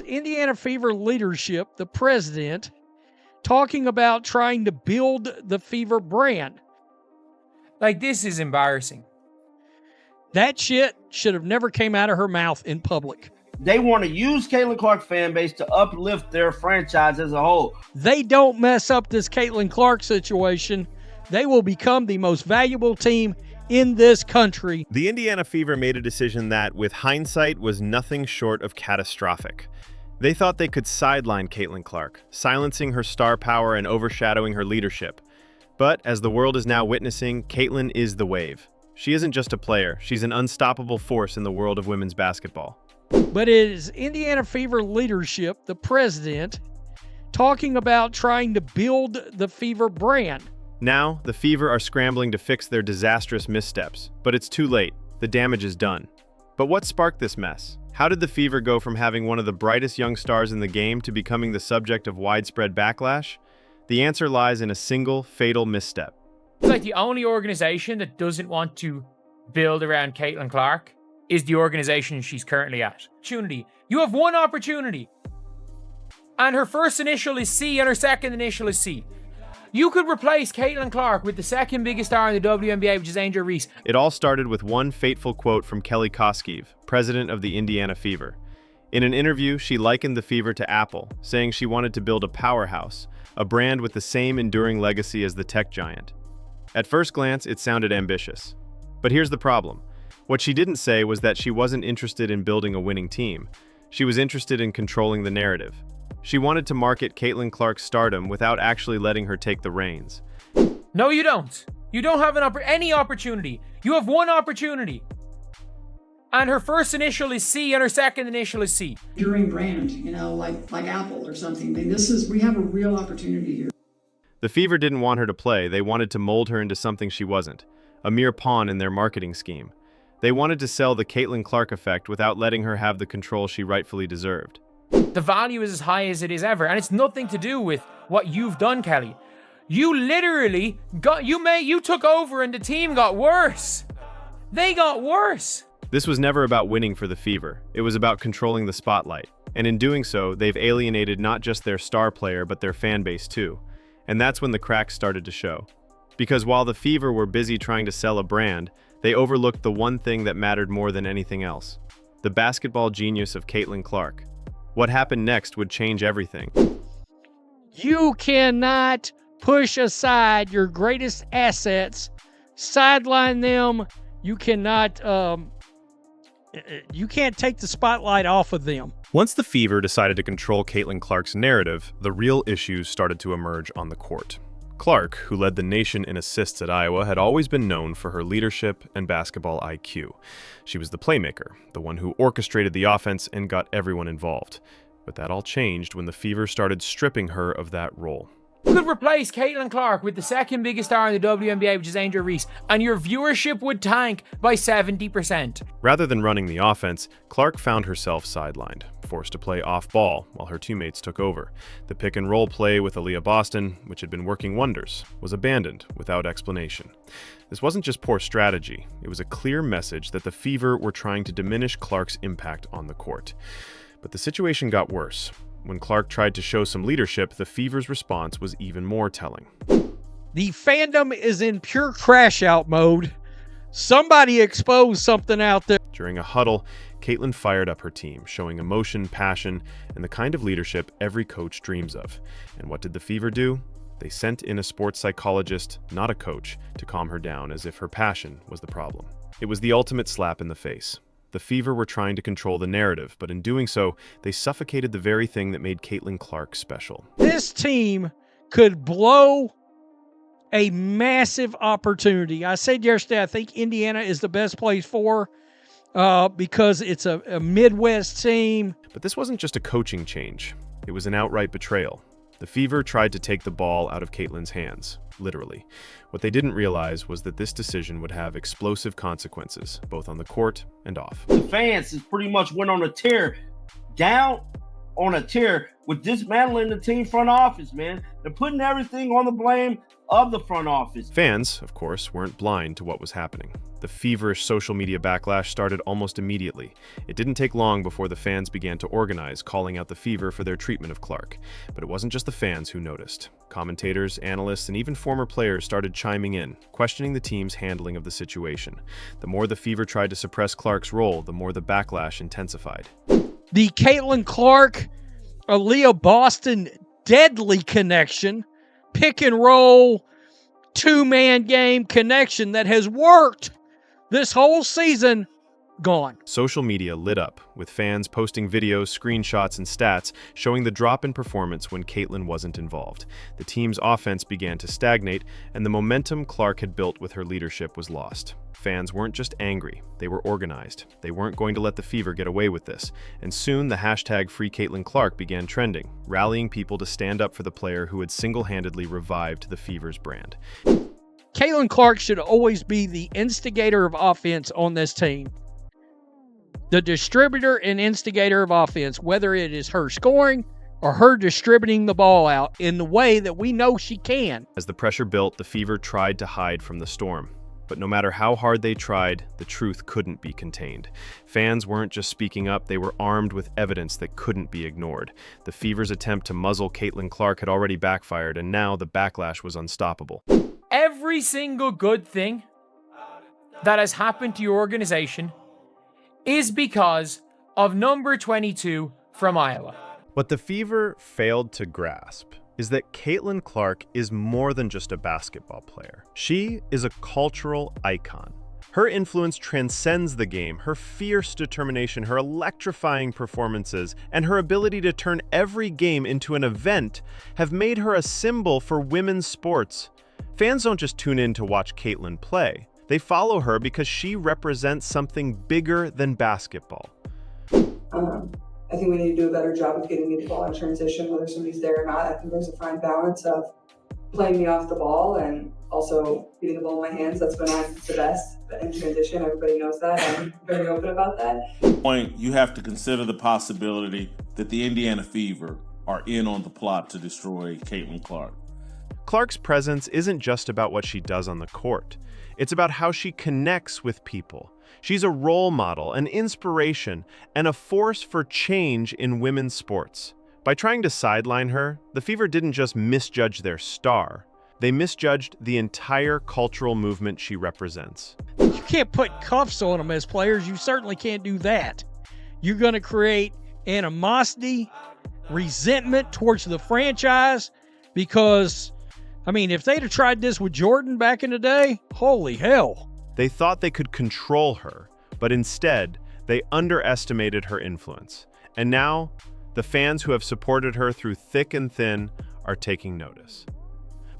Indiana Fever leadership, the president, talking about trying to build the Fever brand. Like, this is embarrassing. That shit should have never came out of her mouth in public. They want to use Caitlin Clark fan base to uplift their franchise as a whole. They don't mess up this Caitlin Clark situation. They will become the most valuable team in this country. The Indiana Fever made a decision that, with hindsight, was nothing short of catastrophic. They thought they could sideline Caitlin Clark, silencing her star power and overshadowing her leadership. But, as the world is now witnessing, Caitlin is the wave. She isn't just a player, she's an unstoppable force in the world of women's basketball. But it is Indiana Fever leadership, the president, talking about trying to build the Fever brand. Now, the Fever are scrambling to fix their disastrous missteps, but it's too late. The damage is done. But what sparked this mess? How did the Fever go from having one of the brightest young stars in the game to becoming the subject of widespread backlash? The answer lies in a single, fatal misstep. It's like the only organization that doesn't want to build around Caitlin Clark is the organization she's currently at. Opportunity. You have one opportunity. And her first initial is C and her second initial is C. You could replace Caitlin Clark with the second biggest star in the WNBA, which is Angel Reese. It all started with one fateful quote from Kelly Koskiv, president of the Indiana Fever. In an interview, she likened the Fever to Apple, saying she wanted to build a powerhouse, a brand with the same enduring legacy as the tech giant. At first glance, it sounded ambitious. But here's the problem. What she didn't say was that she wasn't interested in building a winning team. She was interested in controlling the narrative. She wanted to market Caitlin Clark's stardom without actually letting her take the reins. No, you don't. You don't have any opportunity. You have one opportunity. And her first initial is C and her second initial is C. Enduring brand, like Apple or something. I mean, we have a real opportunity here. The Fever didn't want her to play. They wanted to mold her into something she wasn't, a mere pawn in their marketing scheme. They wanted to sell the Caitlin Clark effect without letting her have the control she rightfully deserved. The value is as high as it is ever, and it's nothing to do with what you've done, Kelly. You literally you took over and the team got worse. They got worse. This was never about winning for the Fever. It was about controlling the spotlight. And in doing so, they've alienated not just their star player, but their fan base too. And that's when the cracks started to show. Because while the Fever were busy trying to sell a brand, they overlooked the one thing that mattered more than anything else: the basketball genius of Caitlin Clark. What happened next would change everything. You cannot push aside your greatest assets, sideline them. You cannot, you can't take the spotlight off of them. Once the Fever decided to control Caitlin Clark's narrative, the real issues started to emerge on the court. Clark, who led the nation in assists at Iowa, had always been known for her leadership and basketball IQ. She was the playmaker, the one who orchestrated the offense and got everyone involved. But that all changed when the Fever started stripping her of that role. You could replace Caitlin Clark with the second biggest star in the WNBA, which is Angel Reese, and your viewership would tank by 70%. Rather than running the offense, Clark found herself sidelined, forced to play off-ball while her teammates took over. The pick-and-roll play with Aaliyah Boston, which had been working wonders, was abandoned without explanation. This wasn't just poor strategy, it was a clear message that the Fever were trying to diminish Clark's impact on the court. But the situation got worse. When Clark tried to show some leadership, the Fever's response was even more telling. The fandom is in pure crash-out mode. Somebody exposed something out there. During a huddle, Caitlin fired up her team, showing emotion, passion, and the kind of leadership every coach dreams of. And what did the Fever do? They sent in a sports psychologist, not a coach, to calm her down as if her passion was the problem. It was the ultimate slap in the face. The Fever were trying to control the narrative, but in doing so, they suffocated the very thing that made Caitlin Clark special. This team could blow a massive opportunity. I said yesterday, I think Indiana is the best place for because it's a Midwest team. But this wasn't just a coaching change. It was an outright betrayal. The Fever tried to take the ball out of Caitlin's hands, literally. What they didn't realize was that this decision would have explosive consequences, both on the court and off. The fans has pretty much went on a tear, down on a tear with dismantling the team front office, man. They're putting everything on the blame of the front office. Fans, of course, weren't blind to what was happening. The feverish social media backlash started almost immediately. It didn't take long before the fans began to organize, calling out the Fever for their treatment of Clark. But it wasn't just the fans who noticed. Commentators, analysts, and even former players started chiming in, questioning the team's handling of the situation. The more the Fever tried to suppress Clark's role, the more the backlash intensified. The Caitlin Clark, Aaliyah Boston deadly connection, pick and roll, two-man game connection that has worked this whole season, gone. Social media lit up, with fans posting videos, screenshots, and stats showing the drop in performance when Caitlin wasn't involved. The team's offense began to stagnate, and the momentum Clark had built with her leadership was lost. Fans weren't just angry, they were organized. They weren't going to let the Fever get away with this, and soon the hashtag Free Caitlin Clark began trending, rallying people to stand up for the player who had single-handedly revived the Fever's brand. Caitlin Clark should always be the instigator of offense on this team. The distributor and instigator of offense, whether it is her scoring or her distributing the ball out in the way that we know she can. As the pressure built, the Fever tried to hide from the storm. But no matter how hard they tried, the truth couldn't be contained. Fans weren't just speaking up, they were armed with evidence that couldn't be ignored. The Fever's attempt to muzzle Caitlin Clark had already backfired, and now the backlash was unstoppable. Every single good thing that has happened to your organization is because of number 22 from Iowa. What the Fever failed to grasp is that Caitlin Clark is more than just a basketball player. She is a cultural icon. Her influence transcends the game. Her fierce determination, her electrifying performances, and her ability to turn every game into an event have made her a symbol for women's sports. Fans don't just tune in to watch Caitlin play. They follow her because she represents something bigger than basketball. I think we need to do a better job of getting me the ball in transition, whether somebody's there or not. I think there's a fine balance of playing me off the ball and also getting the ball in my hands. That's when I'm the best in transition. Everybody knows that. I'm very open about that. Point, you have to consider the possibility that the Indiana Fever are in on the plot to destroy Caitlin Clark. Clark's presence isn't just about what she does on the court. It's about how she connects with people. She's a role model, an inspiration, and a force for change in women's sports. By trying to sideline her, the Fever didn't just misjudge their star. They misjudged the entire cultural movement she represents. You can't put cuffs on them as players. You certainly can't do that. You're going to create animosity, resentment towards the franchise because, I mean, if they'd have tried this with Jordan back in the day, holy hell. They thought they could control her, but instead, they underestimated her influence. And now, the fans who have supported her through thick and thin are taking notice.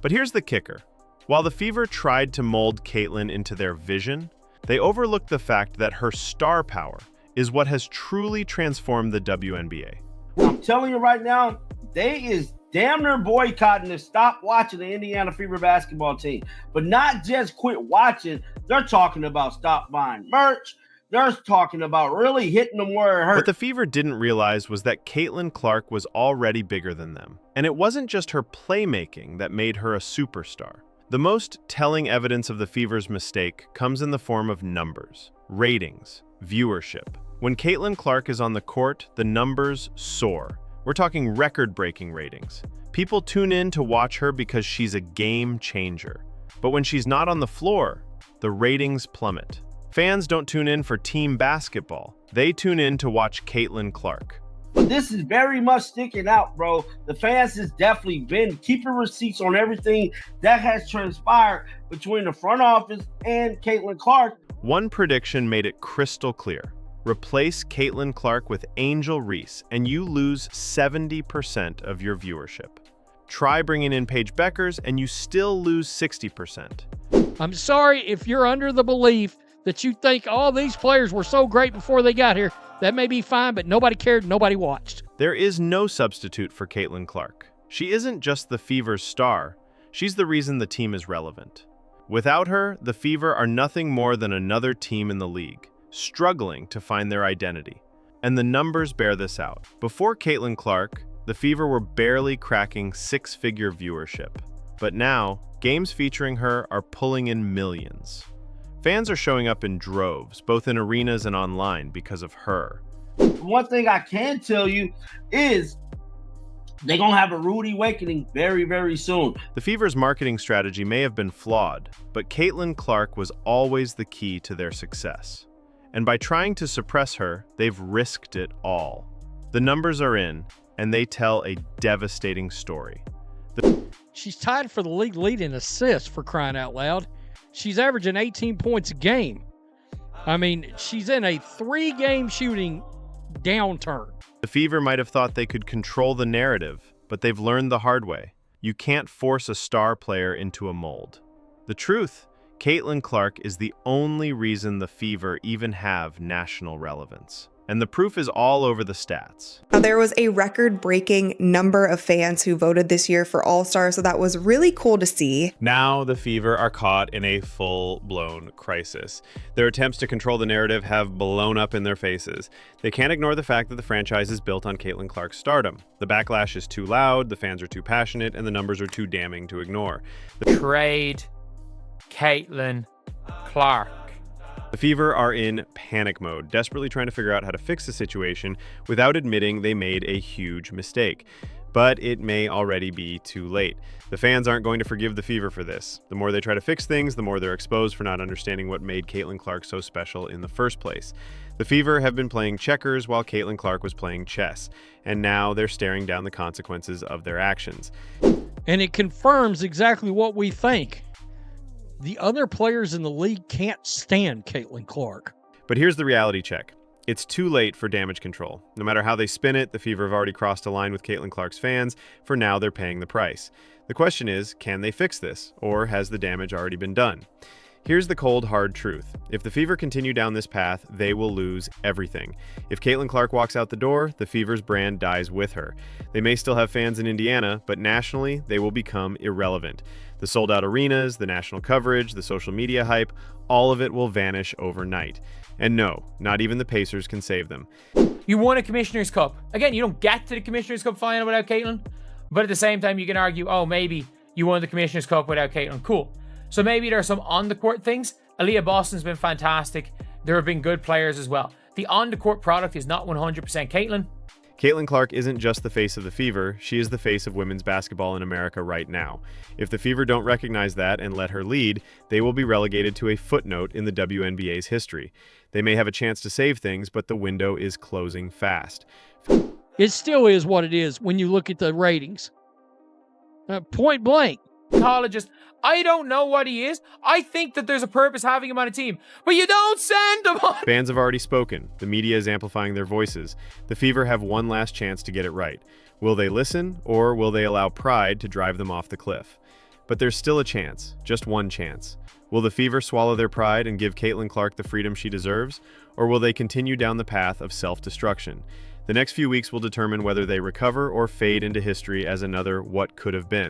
But here's the kicker. While the Fever tried to mold Caitlin into their vision, they overlooked the fact that her star power is what has truly transformed the WNBA. I'm telling you right now, they is damn near boycotting to stop watching the Indiana Fever basketball team. But not just quit watching, they're talking about stop buying merch. They're talking about really hitting them where it hurts. What the Fever didn't realize was that Caitlin Clark was already bigger than them. And it wasn't just her playmaking that made her a superstar. The most telling evidence of the Fever's mistake comes in the form of numbers, ratings, viewership. When Caitlin Clark is on the court, the numbers soar. We're talking record-breaking ratings. People tune in to watch her because she's a game changer. But when she's not on the floor, the ratings plummet. Fans don't tune in for team basketball. They tune in to watch Caitlin Clark. But this is very much sticking out, bro. The fans has definitely been keeping receipts on everything that has transpired between the front office and Caitlin Clark. One prediction made it crystal clear. Replace Caitlin Clark with Angel Reese, and you lose 70% of your viewership. Try bringing in Paige Beckers, and you still lose 60%. I'm sorry if you're under the belief that you think all these players were so great before they got here. That may be fine, but nobody cared, nobody watched. There is no substitute for Caitlin Clark. She isn't just the Fever's star. She's the reason the team is relevant. Without her, the Fever are nothing more than another team in the league, struggling to find their identity. And the numbers bear this out. Before Caitlin Clark, the Fever were barely cracking six-figure viewership. But now, games featuring her are pulling in millions. Fans are showing up in droves, both in arenas and online, because of her. One thing I can tell you is they're going to have a rude awakening very, very soon. The Fever's marketing strategy may have been flawed, but Caitlin Clark was always the key to their success. And by trying to suppress her, they've risked it all. The numbers are in, and they tell a devastating story. She's tied for the league lead in assists, for crying out loud. She's averaging 18 points a game. I mean, she's in a 3-game shooting downturn. The Fever might have thought they could control the narrative, but they've learned the hard way. You can't force a star player into a mold. The truth, Caitlin Clark is the only reason the Fever even have national relevance. And the proof is all over the stats. Now, there was a record-breaking number of fans who voted this year for All-Star, so that was really cool to see. Now the Fever are caught in a full-blown crisis. Their attempts to control the narrative have blown up in their faces. They can't ignore the fact that the franchise is built on Caitlin Clark's stardom. The backlash is too loud, the fans are too passionate, and the numbers are too damning to ignore. Trade Caitlin Clark. The Fever are in panic mode, desperately trying to figure out how to fix the situation without admitting they made a huge mistake. But it may already be too late. The fans aren't going to forgive the Fever for this. The more they try to fix things, the more they're exposed for not understanding what made Caitlin Clark so special in the first place. The Fever have been playing checkers while Caitlin Clark was playing chess, and now they're staring down the consequences of their actions. And it confirms exactly what we think. The other players in the league can't stand Caitlin Clark. But here's the reality check. It's too late for damage control. No matter how they spin it, the Fever have already crossed a line with Caitlin Clark's fans. For now, they're paying the price. The question is, can they fix this? Or has the damage already been done? Here's the cold, hard truth. If the Fever continue down this path, they will lose everything. If Caitlin Clark walks out the door, the Fever's brand dies with her. They may still have fans in Indiana, but nationally, they will become irrelevant. The sold-out arenas, the national coverage, the social media hype, all of it will vanish overnight. And no, not even the Pacers can save them. You won a Commissioner's Cup. Again, you don't get to the Commissioner's Cup final without Caitlin, but at the same time, you can argue, oh, maybe you won the Commissioner's Cup without Caitlin. Cool. So maybe there are some on-the-court things. Aaliyah Boston's been fantastic. There have been good players as well. The on-the-court product is not 100% Caitlin. Caitlin Clark isn't just the face of the Fever, she is the face of women's basketball in America right now. If the Fever don't recognize that and let her lead, they will be relegated to a footnote in the WNBA's history. They may have a chance to save things, but the window is closing fast. It still is what it is when you look at the ratings. Point blank. Psychologist. I don't know what he is. I think that there's a purpose having him on a team, but you don't send him on. Fans have already spoken. The media is amplifying their voices. The Fever have one last chance to get it right. Will they listen, or will they allow pride to drive them off the cliff? But there's still a chance, just one chance. Will the Fever swallow their pride and give Caitlin Clark the freedom she deserves, or will they continue down the path of self-destruction? The next few weeks will determine whether they recover or fade into history as another what could have been.